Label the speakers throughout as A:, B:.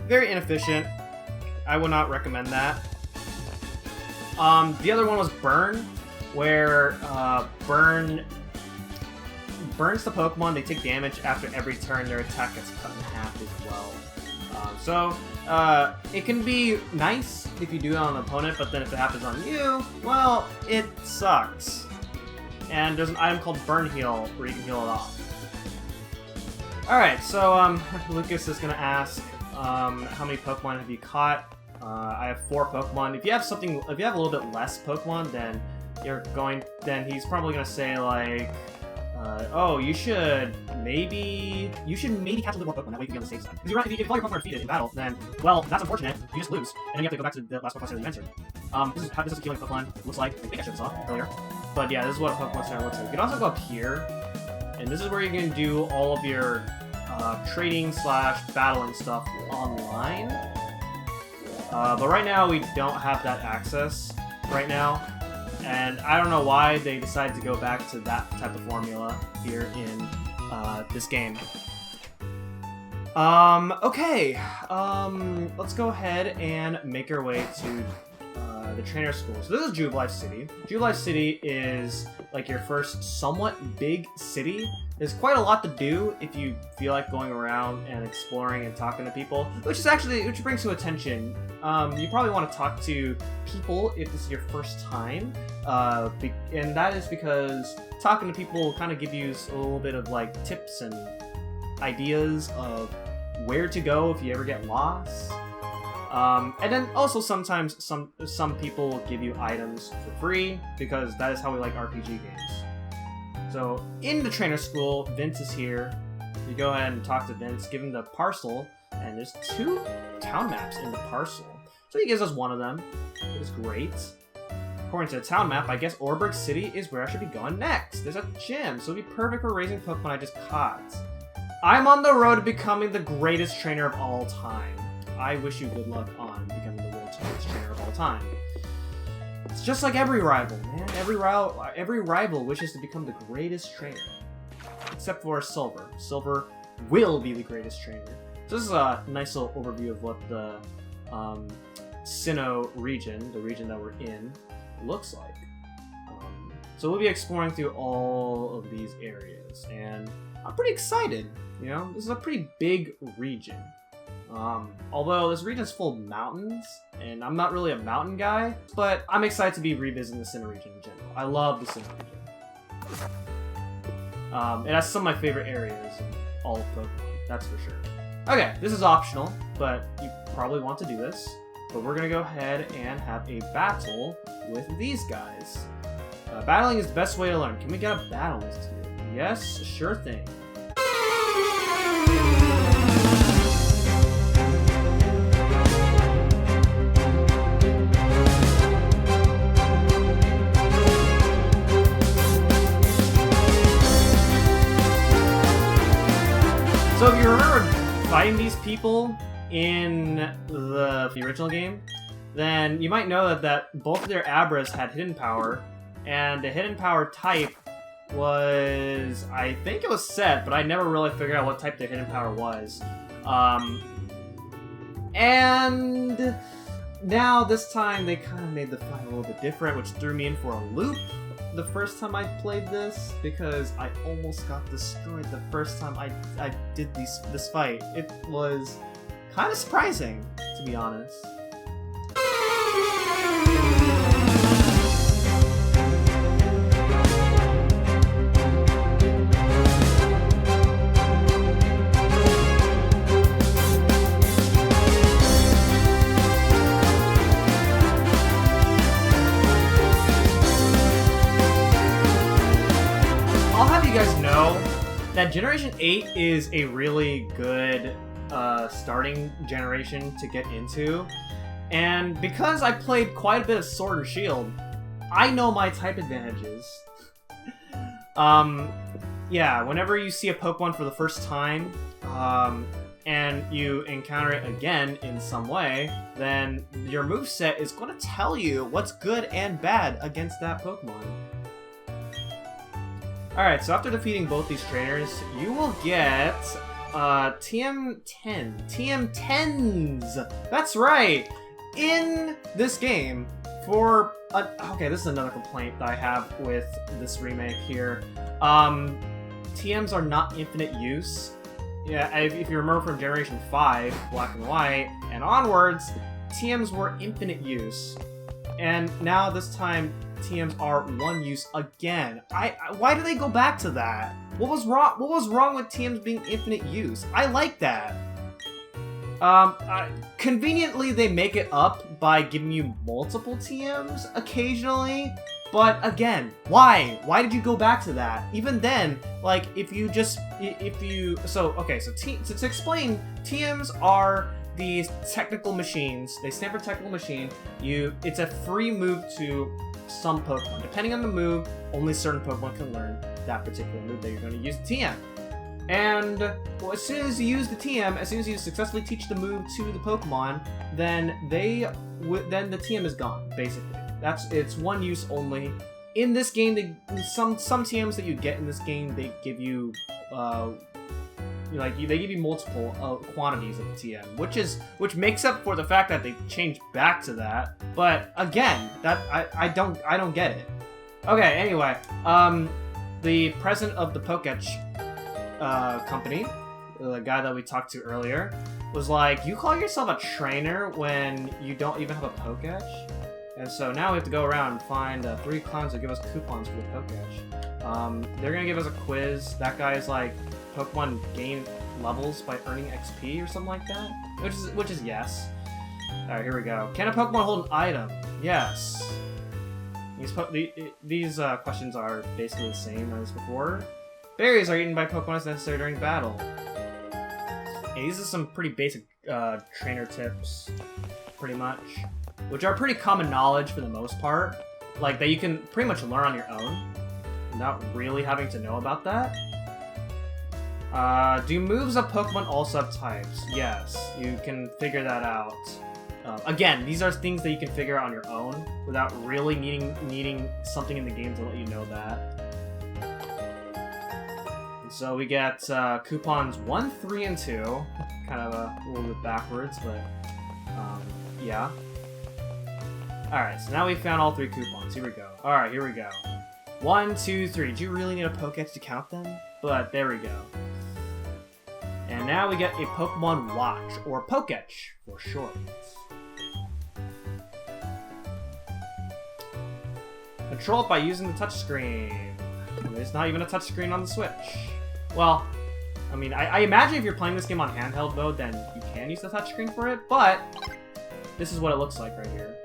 A: very inefficient. I would not recommend that. The other one was Burn, where Burn burns the Pokemon. They take damage after every turn. Their attack gets cut in half as well. It can be nice if you do it on an opponent, but then if it happens on you, well, it sucks. And there's an item called Burn Heal, where you can heal it off. Alright, so Lucas is going to ask, how many Pokemon have you caught? I have 4 Pokemon. If you have a little bit less Pokemon, then he's probably going to say, like, oh, you should maybe catch a little more Pokemon, that way you can be on the safe side. Because if all your Pokemon are defeated in battle, then, well, that's unfortunate, you just lose, and then you have to go back to the last Pokemon Center you entered. This is how a healing Pokemon looks like. I think I showed this off earlier. But yeah, this is what a Pokemon Center looks like. You can also go up here, and this is where you can do all of your trading / battling stuff online. But right now, we don't have that access right now. And I don't know why they decided to go back to that type of formula here in this game. Okay. Let's go ahead and make our way to the trainer school. So this is Jubilife City. Jubilife City is like your first somewhat big city. There's quite a lot to do if you feel like going around and exploring and talking to people, which brings to attention. You probably want to talk to people if this is your first time, and that is because talking to people will kind of give you a little bit of like tips and ideas of where to go if you ever get lost. And then also sometimes some people will give you items for free, because that is how we like RPG games. So in the trainer school, Vince is here. You go ahead and talk to Vince, give him the parcel, and there's 2 town maps in the parcel. So he gives us one of them. It is great. According to the town map, I guess Orbrick City is where I should be going next. There's a gym, so it'd be perfect for raising Pokemon I just caught. I'm on the road to becoming the greatest trainer of all time. I wish you good luck on becoming the world's greatest trainer of all time. It's just like every rival, man. Every rival wishes to become the greatest trainer. Except for Silver. Silver will be the greatest trainer. So this is a nice little overview of what the Sinnoh region, the region that we're in, looks like. So we'll be exploring through all of these areas, and I'm pretty excited. You know, this is a pretty big region. Although this region is full of mountains, and I'm not really a mountain guy, but I'm excited to be revisiting the Sinnoh region in general. I love the Sinnoh region. It has some of my favorite areas in all of Pokemon, that's for sure. Okay, this is optional, but you probably want to do this. But we're gonna go ahead and have a battle with these guys. Battling is the best way to learn. Can we get a battle list here? Yes, sure thing. So if you remember fighting these people in the original game, then you might know that both of their Abras had hidden power, and the hidden power type was, I think it was set, but I never really figured out what type the hidden power was. And now this time they kind of made the fight a little bit different, which threw me in for a loop the first time I played this, because I almost got destroyed the first time I did this fight. It was kind of surprising, to be honest. I'll have you guys know that Generation VIII is a really good starting generation to get into, and because I played quite a bit of Sword and Shield, I know my type advantages. Yeah, whenever you see a Pokemon for the first time, and you encounter it again in some way, then your moveset is going to tell you what's good and bad against that Pokemon. Alright, so after defeating both these trainers, you will get TM10. TM10s! That's right! In this game, for... okay, this is another complaint that I have with this remake here. TMs are not infinite use. Yeah, if you remember from Generation VIII, Black and White, and onwards, TMs were infinite use. And now, this time, TMs are one use again. Why do they go back to that? What was wrong with TMs being infinite use? I like that. Conveniently, they make it up by giving you multiple TMs occasionally. But again, why? Why did you go back to that? Even then, like, to explain, TMs are these technical machines. They stand for technical machine. It's a free move to some Pokemon. Depending on the move, only certain Pokemon can learn that particular move that you're going to use the TM. And well, as soon as you use the TM, as soon as you successfully teach the move to the Pokemon, then the TM is gone, basically. It's one use only. In this game, some TMs that you get in this game, they give you they give you multiple quantities of the TM, which makes up for the fact that they changed back to that. But again, that I don't get it. Okay, anyway, the president of the Poketch company, the guy that we talked to earlier, was like, "You call yourself a trainer when you don't even have a Poketch?" And so now we have to go around and find 3 clowns to give us coupons for the Poketch. They're gonna give us a quiz. That guy is like, Pokemon gain levels by earning XP or something like that, which is yes. All right, here we go. Can a Pokemon hold an item? Yes. These questions are basically the same as before. Berries are eaten by Pokemon as necessary during battle. And these are some pretty basic trainer tips, pretty much, which are pretty common knowledge for the most part, like that you can pretty much learn on your own, without really having to know about that. Do moves of Pokemon all subtypes? Yes, you can figure that out. Again, these are things that you can figure out on your own without really needing something in the game to let you know that. And so we get coupons 1, 3, and 2. Kind of a little bit backwards, but yeah. Alright, so now we found all 3 coupons. Here we go. Alright, here we go. 1, 2, 3. Do you really need a Pokédex to count them? But there we go. And now we get a Pokemon Watch, or Poketch for short. Control it by using the touchscreen. There's not even a touchscreen on the Switch. Well, I mean, I imagine if you're playing this game on handheld mode, then you can use the touchscreen for it, but this is what it looks like right here.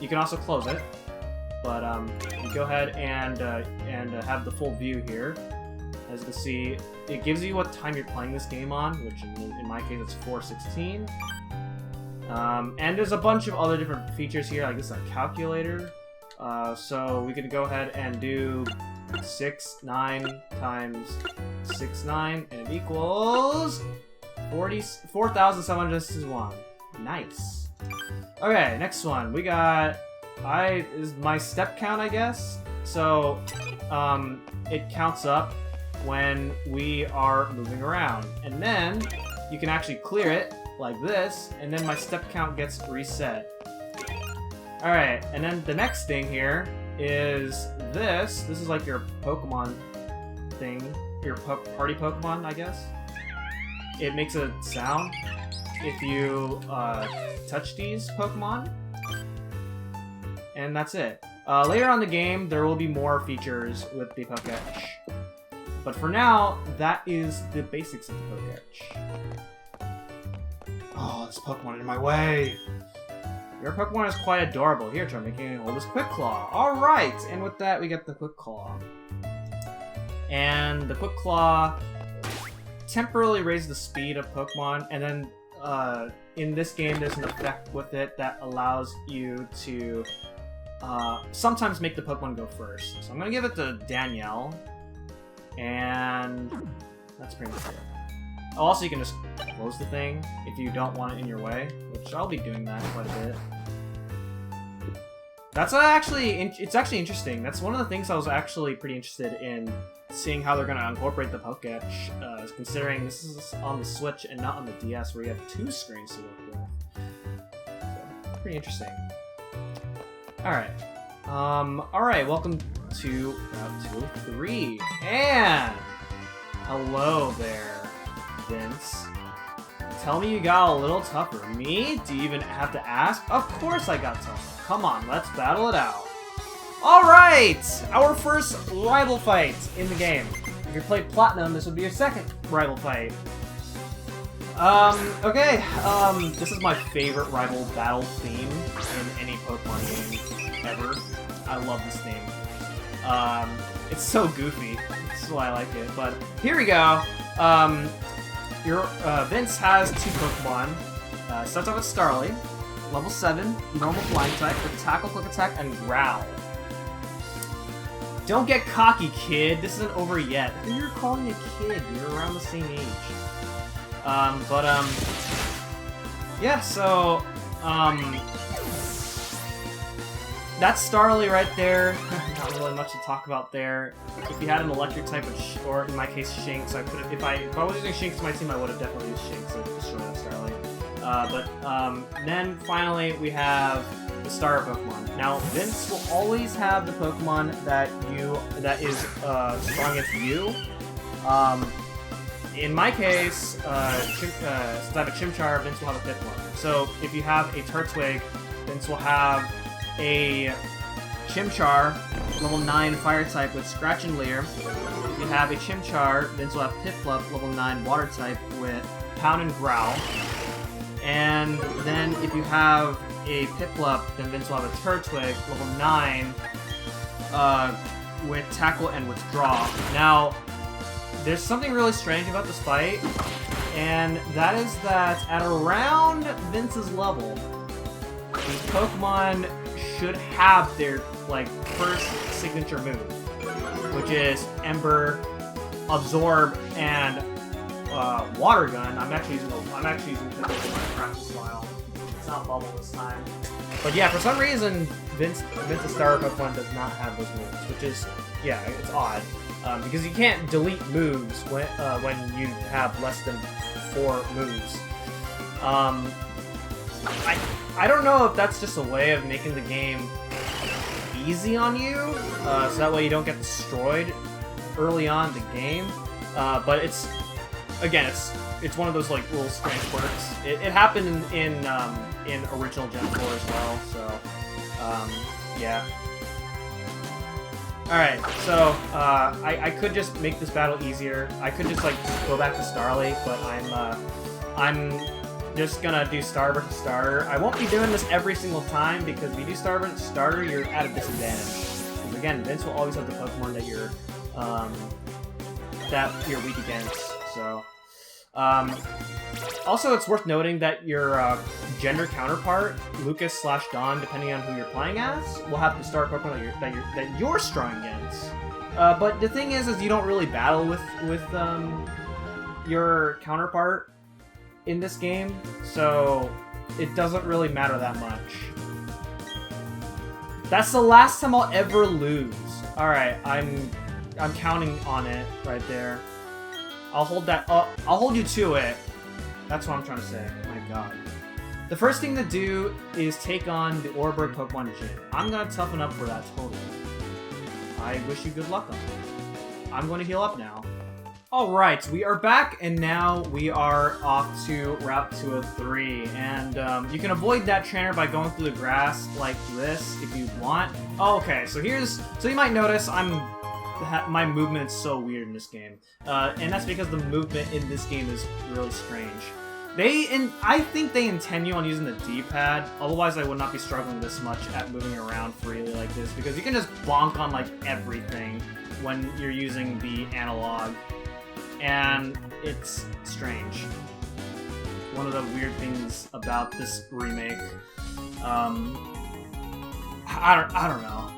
A: You can also close it, but you go ahead and have the full view here. As you can see, it gives you what time you're playing this game on, which in my case it's 4:16. And there's a bunch of other different features here, like this is a calculator. So we can go ahead and do 6,9 times 6,9, and it equals 4,761. Nice. Okay, next one. We got is my step count, I guess. So it counts up when we are moving around, and then you can actually clear it like this, and then my step count gets reset. Alright, and then the next thing here is this. This is like your Pokemon thing, your party Pokemon, I guess. It makes a sound if you touch these Pokemon, and that's it. Later on in the game, there will be more features with the Poketch. But for now, that is the basics of the Poketch. Oh, this Pokemon in my way! Your Pokemon is quite adorable. Here, try making it hold this Quick Claw. Alright! And with that, we get the Quick Claw. And the Quick Claw temporarily raises the speed of Pokemon, and then in this game, there's an effect with it that allows you to sometimes make the Pokemon go first. So I'm gonna give it to Danielle. And that's pretty much it. Oh, also, you can just close the thing if you don't want it in your way, which I'll be doing that quite a bit. That's it's actually interesting. That's one of the things I was actually pretty interested in seeing how they're gonna incorporate the Pokédex, considering this is on the Switch and not on the DS, where you have 2 screens to work with. So, pretty interesting. All right. Welcome to Route 203, and hello there, Vince. Tell me you got a little tougher. Me? Do you even have to ask? Of course I got tougher. Come on, let's battle it out. Alright! Our first rival fight in the game. If you played Platinum, this would be your second rival fight. Okay. This is my favorite rival battle theme in any Pokemon game ever. I love this theme. It's so goofy. That's why I like it. But here we go. Vince has 2 Pokemon. Starts off with Starly, level 7, normal flying type, with Tackle, Quick Attack, and Growl. Don't get cocky, kid. This isn't over yet. Who you're calling a kid? You're around the same age. Yeah, so, that's Starly right there. Not really much to talk about there. If you had an electric type of, or in my case, Shinx, I could have. If I was using Shinx to my team, I would have definitely used Shinx to destroy that Starly. Then finally we have the Star Pokemon. Now Vince will always have the Pokemon that is strong against you. In my case, since I have a Chimchar, Vince will have a Piplup. So if you have a Turtwig, Vince will have a Chimchar, level 9 fire type with Scratch and Leer. If you have a Chimchar, Vince will have Piplup, level 9 water type with Pound and Growl. And then if you have a Piplup, then Vince will have a Turtwig, level 9, with Tackle and Withdraw. Now, there's something really strange about this fight, and that is that at around Vince's level, these Pokemon should have their first signature move, which is Ember, Absorb, and Water Gun. I'm actually using Piplup in my practice file. It's not Bubble this time. But yeah, for some reason, Vince's Star Pokemon does not have those moves, which is, yeah, it's odd. Because you can't delete moves when you have less than 4 moves. I don't know if that's just a way of making the game easy on you, so that way you don't get destroyed early on in the game. But it's one of those little strange quirks. It happened in original Gen 4 as well. So yeah. Alright, so, I could just make this battle easier. I could just, go back to Starly, but I'm just gonna do Star versus Starter. I won't be doing this every single time, because if you do Star versus Starter, you're at a disadvantage. Because again, Vince will always have the Pokemon that you're weak against, so... Also, it's worth noting that your gender counterpart, Lucas/Dawn, depending on who you're playing as, will have the Star Pokemon that you're strong against. But the thing is you don't really battle with your counterpart in this game, so it doesn't really matter that much. That's the last time I'll ever lose. All right, I'm counting on it right there. I'll hold that up. I'll hold you to it. That's what I'm trying to say. My god. The first thing to do is take on the Orbrick Pokemon Gym. I'm gonna toughen up for that totally. I wish you good luck on that. I'm going to heal up now. Alright, we are back, and now we are off to Route 203. And you can avoid that trainer by going through the grass like this if you want. Oh, okay, so you might notice my movement is so weird in this game. And that's because the movement in this game is really strange. I think they intend you on using the D-pad, otherwise I would not be struggling this much at moving around freely like this, because you can just bonk on everything when you're using the analog. And it's strange. One of the weird things about this remake. I don't know.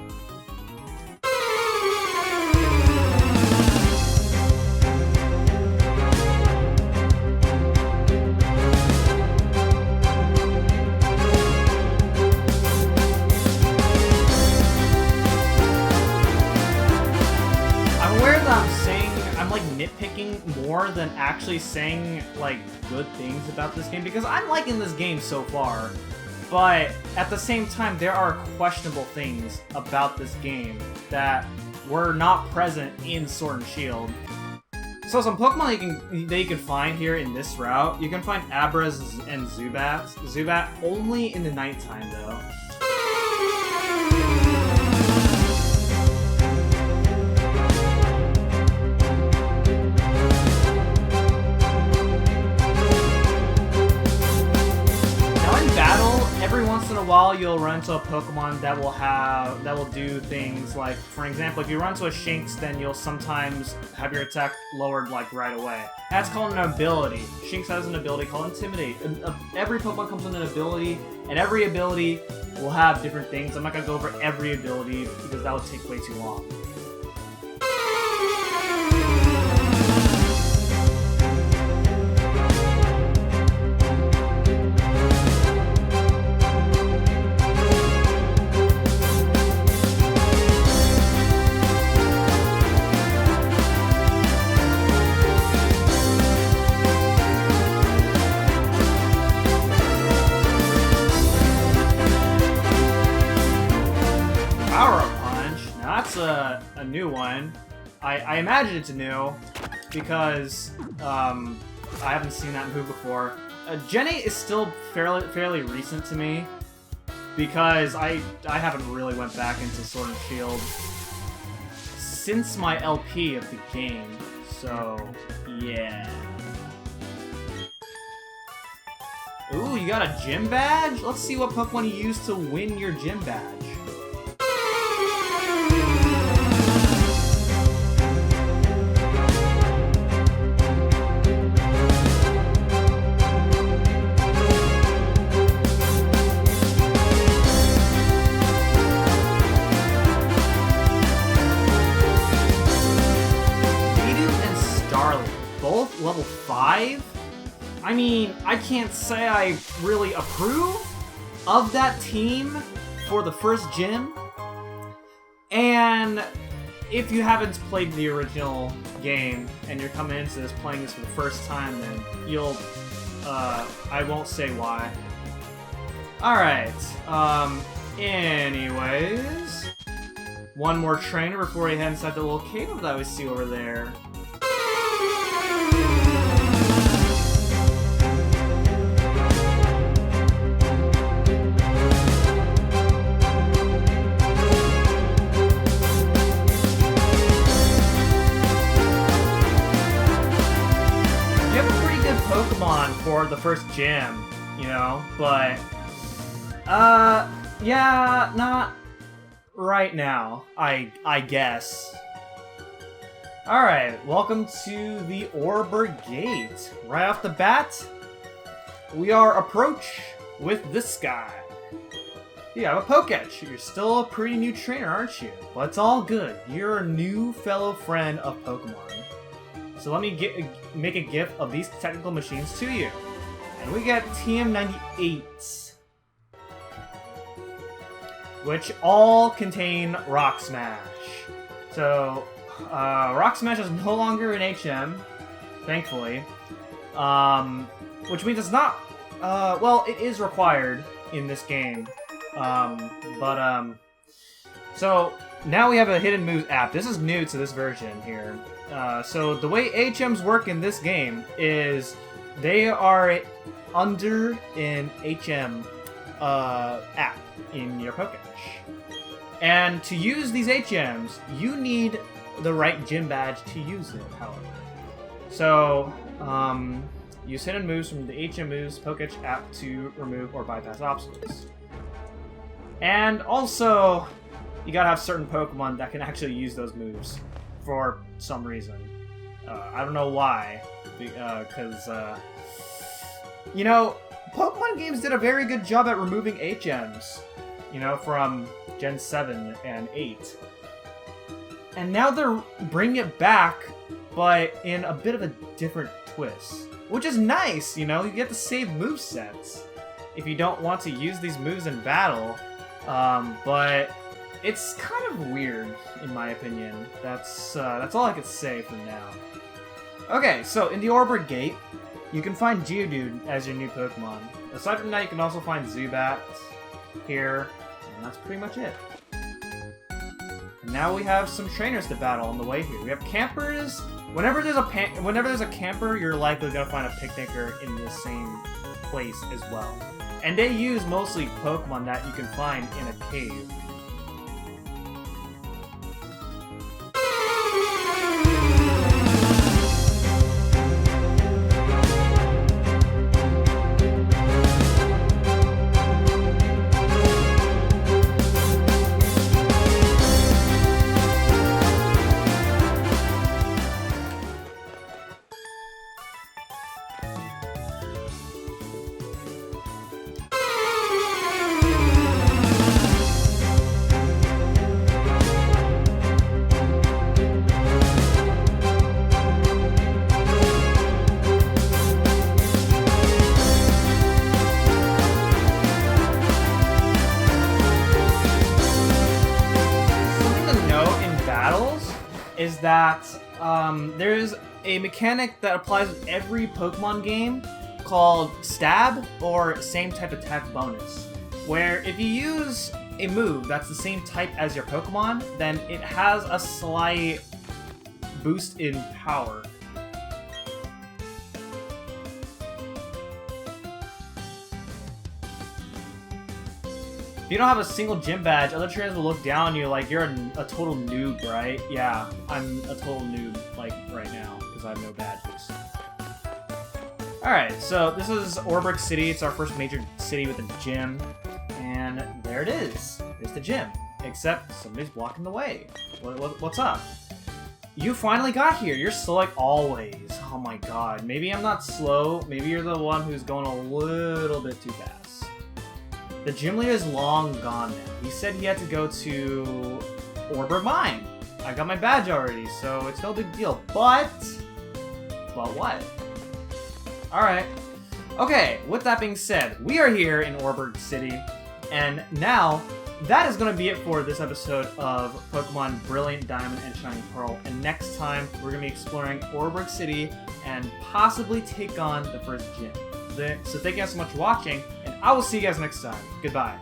A: anything more than actually saying, like, good things about this game, because I'm liking this game so far, but at the same time, there are questionable things about this game that were not present in Sword and Shield. So some Pokemon that you can find here in this route, you can find Abras and Zubat. Zubat only in the nighttime, though. Every once in a while, you'll run into a Pokemon that will do things like, for example, if you run into a Shinx, then you'll sometimes have your attack lowered like right away. That's called an ability. Shinx has an ability called Intimidate. Every Pokemon comes with an ability, and every ability will have different things. I'm not gonna go over every ability because that would take way too long. A new one. I imagine it's new because I haven't seen that move before. Gen 8 is still fairly recent to me because I haven't really went back into Sword and Shield since my LP of the game. So yeah. Ooh, you got a gym badge? Let's see what Pokemon you use to win your gym badge. Level 5? I mean, I can't say I really approve of that team for the first gym. And if you haven't played the original game and you're coming into this playing this for the first time, then you'll, I won't say why. Alright, anyways, one more trainer before we head inside the little cave that we see over there. For the first gym, you know, but yeah, not right now, I guess. Alright, welcome to the Orbrick Gate. Right off the bat, we are approach with this guy. You have a Pokédex. You're still a pretty new trainer, aren't you? But it's all good. You're a new fellow friend of Pokemon. So let me make a gift of these technical machines to you. And we get TM98s, which all contain Rock Smash. So, Rock Smash is no longer an HM, thankfully. Which means it's not, well, it is required in this game. So, now we have a Hidden Moves app. This is new to this version here. So the way HMs work in this game is they are under an HM app in your Pokédex. And to use these HMs, you need the right gym badge to use it, however. So, use Hidden Moves from the HM Moves Pokédex app to remove or bypass obstacles. And also, you gotta have certain Pokemon that can actually use those moves for some reason. I don't know why, because, you know, Pokemon games did a very good job at removing HMs, you know, from Gen 7 and 8. And now they're bringing it back, but in a bit of a different twist. Which is nice, you know, you get to save movesets if you don't want to use these moves in battle, but it's kind of weird, in my opinion. That's all I could say for now. Okay, so in the Orbrick Gate, you can find Geodude as your new Pokemon. Aside from that, you can also find Zubat here, and that's pretty much it. And now we have some trainers to battle on the way here. We have campers. Whenever there's a camper, you're likely gonna find a picnicker in the same place as well. And they use mostly Pokemon that you can find in a cave. Is that there's a mechanic that applies with every Pokemon game called Stab, or Same Type Attack Bonus, where if you use a move that's the same type as your Pokemon, then it has a slight boost in power. If you don't have a single gym badge, other trainers will look down on you like you're a total noob, right? Yeah, I'm a total noob, like, right now, because I have no badges. Alright, so this is Orbrick City. It's our first major city with a gym. And there it is. There's the gym. Except somebody's blocking the way. What's up? You finally got here. You're slow like always. Oh my god. Maybe I'm not slow. Maybe you're the one who's going a little bit too fast. The gym leader is long gone now. He said he had to go to Orbrick Mine. I got my badge already, so it's no big deal. But what? Alright. Okay, with that being said, we are here in Orbrick City, and now that is going to be it for this episode of Pokemon Brilliant Diamond and Shining Pearl. And next time, we're going to be exploring Orbrick City and possibly take on the first gym. So thank you guys so much for watching, and I will see you guys next time. Goodbye.